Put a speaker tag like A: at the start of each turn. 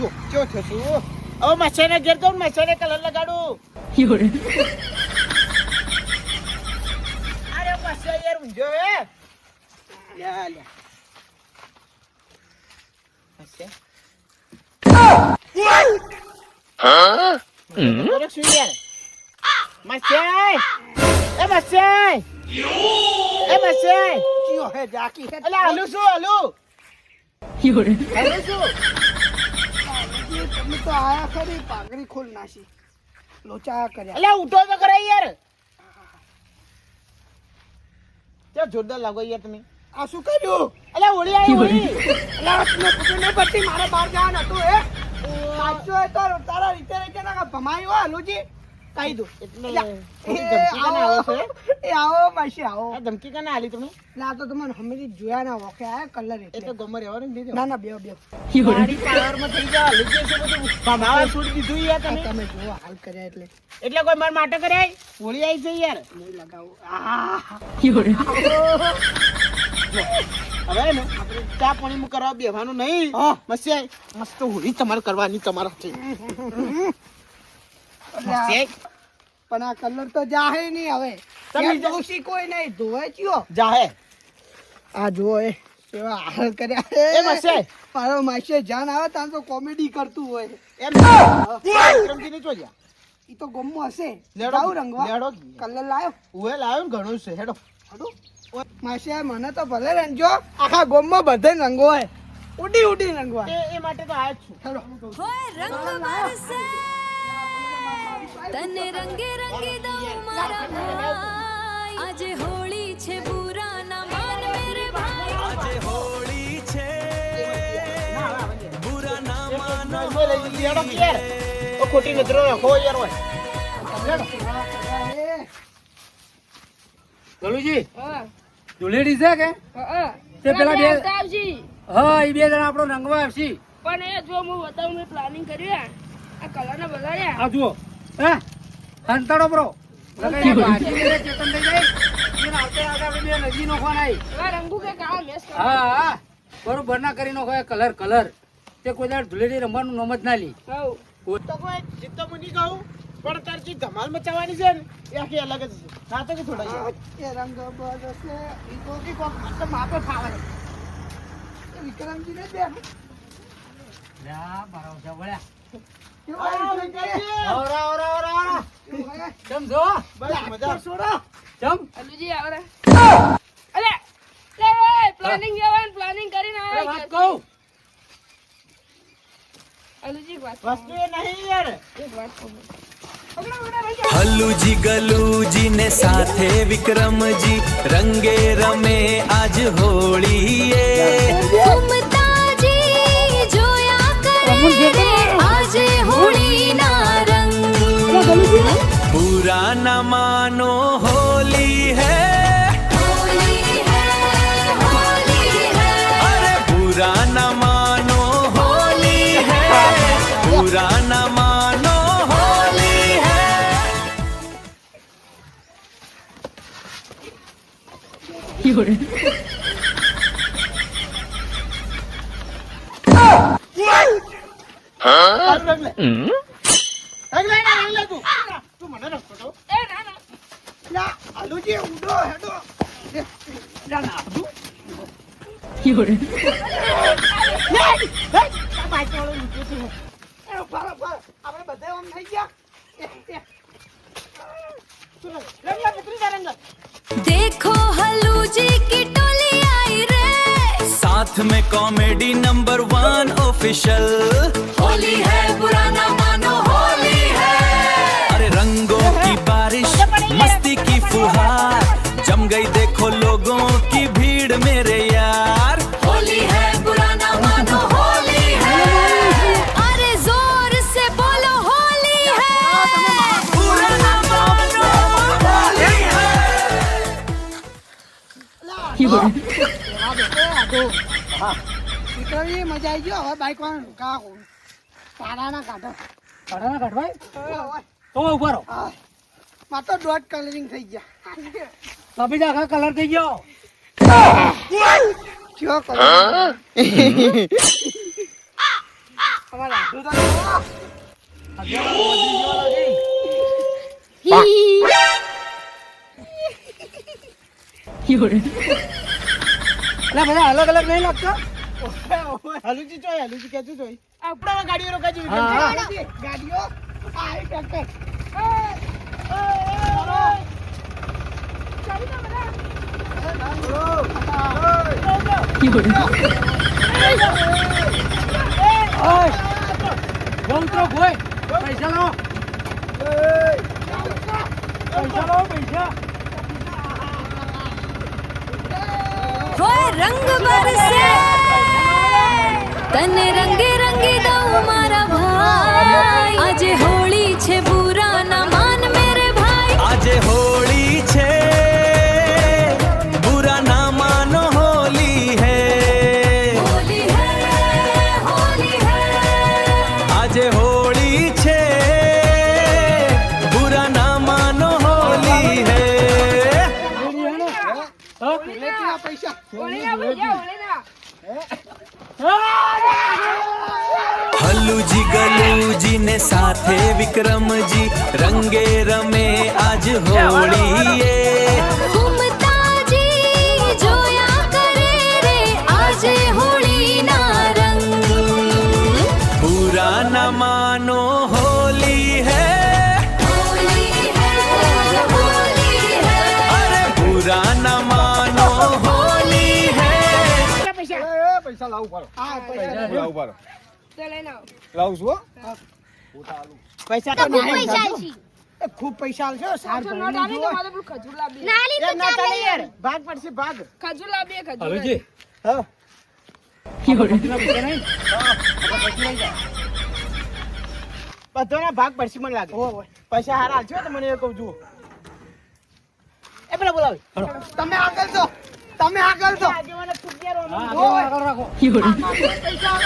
A: જો કેવો થયો છું હવે મચ્છરને ઘેર તો મચ્છરને કલર લગાડું અરે મચ્છર યાર ઊંઝો હે લ્યા લ્યા મચ્છર શું યાર મચ્છર એ મચ્છર એ મચ્છર કયો હે જાકી હે અલે હાલું શું હાલું હાલું શું
B: તમે તો આયા ખરી પાઘડી ખોલ નાખી લોચા કર્યા
A: અલે ઉઠો તો કરાય યાર ક્યાં જોરદાર લાગો યાર તમે
B: આ શું કર્યું
A: અલે હોળી આવી હોળી
B: અલા તમે કુટુંબ ને પટ્ટી મારે બહાર જવાનું હતું હે સાચો એ તો તારા રીતે રીતે ના ભમાયો હાલુજી કહી દો
A: એટલે
B: એ આવો માસી આવો
A: આ ધમકી કને આલી તમે
B: ના તો તમને હમેથી જોયા ના વખે આયા કલર
A: એ
B: એટલે
A: તો ગમર રહેવાનું દીધો
B: ના ના બે
A: ગાડી પાવર માં થઈ જા લીધે છે બધું ભમાવા છોડી દીધું યાર તમે
B: તમે જો હાલ કર્યા
A: એટલે કોઈ માર માટે કરે હોળી આવી છે યાર
B: નહીં લગાવું
A: હવે ને આપણે ચા પાણી માં કરવા બેવાનું નહીં મસ્યા મસ્ત હોળી તમારે કરવાની તમારા
B: પણ આ કલર તો જાહે નહીં હવે
A: તમે
B: દોષી કોઈ નહીં ધોવે ચિયો
A: જાહે
B: આ જો એ કેવા હાલ કર્યા
A: એ મસ્યા
B: મારો માસે જાન આવે ત્યાં તો કોમેડી કરતું હોય
A: એમ વિક્રમજી ને જોયા
B: ઈ તો ગમો હશે
A: લેડો
B: લાવ રંગવા
A: લેડો
B: કલર લાયો
A: ઉએ લાવ્યો ને ઘણું છે હેડો
B: હડો માસે મને તો ભલે રંગજો આખા ગોમમાં બધે રંગો હોય ઉડી ઉડી રંગવા
A: એ માટે તો આયા જ છું
B: હેડો
C: હોય રંગ બરસે તને રંગે રંગી દઉં મારા ભાઈ આજે હોળી છે બુરા ના માન મેરે ભાઈ
D: આજે હોળી છે બુરા ના માનો
A: લેડો યાર ઓ ખોટી નજરો રાખો યાર હોય ગલુજી
E: ધુલેડી છે કે તે પેલા બે હા એ બે જણા આપણો રંગવા આવશે
F: પણ એ જો હું બતાવું મેં પ્લાનિંગ કર્યું આ કલર ને બગાડ્યા
E: આ જુઓ હે હંતાડો બ્રો લગાઈ બાજી મેરે ચેતન થઈ જાય એને આવતે આવતે આપણે બે નજી નો ફોન આવી
F: આ રંગુ કે કામ મેસ કર
E: હા હા બરોબર ના કરી નો હોય કલર કલર તે કોઈ દાડ ધુલેડી રમવાનું નામ જ ના લી
F: હઉ
A: તો કોઈ જીતો મુની કહું પણ તારથી ધમાલ મચાવવાની છે ને એ આખી અલગ જ છે ના તો કે થોડા યાર
B: એ રંગ બરસે ઈ તો કે કોક મત માપે ફાવે એ વિક્રમજી ને દે
E: લા બરાબર છે વળ્યા
A: ઓરા ઓરા ઓરા
E: કેમ છો
A: બસ મજા
B: છોડો
E: કેમ
F: અલુજી આવરે અલે લે પ્લાનિંગ જવાન પ્લાનિંગ કરીને
E: અરે વાત
F: આવે
E: કહું
F: અલુજી વાત
A: વસ્તુ એ નહીં યાર
F: એક વાત કહું
D: હલ્લુજી ગલુજી ને સાથે વિક્રમજી રંગે રમે આજ હોળીએ
C: ઘૂમતાજી જોયા કરે આજે હોળી ના રંગ
D: बुरा न मानो होली है
C: હોલી હે
D: अरे बुरा न मानो होली है बुरा न मानो होली है
A: રંગ લે તું તું મને રખતો તો
F: એ ના ના
B: લા આલુજી ઉડો હેડો લા ના આલુ એ ફારા ફારા આપણે બધે આમ થઈ ગયા
A: રંગ પુત્રી જા રંગ
C: देखो हलूजी की टोली आई रे
D: साथ में कॉमेडी नंबर 1 ऑफिशियल
C: होली है बुरा ना मानो होली है
D: अरे रंगों की बारिश मस्ती की फुहार जम गई देखो लोगों की भीड़ मेरे यार
C: होली है बुरा ना मानो होली है अरे जोर से बोलो होली है
D: बुरा न मानो होली है
B: વિક્રમજી મજા આવી ગયો હવે બાઈક વાળા કા પાડાના કાઢો
E: ભાડાના કાઢવાય
B: ઓય,
E: તો ઉભા રહો
B: ઓય. માર તો ડોટ કલરિંગ થઈ ગયા
E: તબી આખા કલર થઈ ગયો
B: કયો કલર અમારા
E: એટલે બધા અલગ અલગ નહીં લાગતા
B: હલુજી જોઈ હલુજી કેતું જોઈ
F: આપણા
B: ગાડીઓ રોકાજી
E: હા.
B: ગાડીઓ આ ટ્રેક્ટર
E: ઉતરો ભોય પૈસા લાવો પૈસા લાવો પૈસા
C: હોય રંગ બરસે તને રંગે રંગે દઉં મારા ભાઈ આજે હોળી છે બુરા ના માન મેરે ભાઈ
D: આજે હોળી છે बुरा ना मानो होली है
C: હોલી હે
D: આજે હોળી છે बुरा ना मानो होली है
B: પૈસા
F: ઓળીના ભૈયા ઓળીના
D: હલ્લુજી ગલુજી ને સાથે વિક્રમજી રંગે રમે આજ હોળીએ
C: ઘૂમતાજી જોયા કરે રે આજે હોળીના રંગ
D: बुरा ना मानो होली है
C: હોલી હે
D: अरे बुरा ना मानो होली है
E: પૈસા લાવું પાડો
B: હા પૈસા
E: લાવું પાડો
F: તો લઈને આવો
E: લાવું છું
B: પૈસા તો નહીં ખૂબ પૈસા આલશો સાર
F: પાછો નોટ આવી તો મારે પેલું ખજૂર લાવીએ
B: એ ના ચાલે યાર ભાગ પડશે ભાગ
F: ખજૂર લાવીએ ખજૂર
E: હલુજી
B: હા બધાના ભાગ પડશે મને લાગે પૈસા હારા આલશો તો મને એ કહું જુઓ એ પેલા બોલાવ તમે આગળ છો તમે આગળ છો
E: આગળ રાખો
B: પૈસા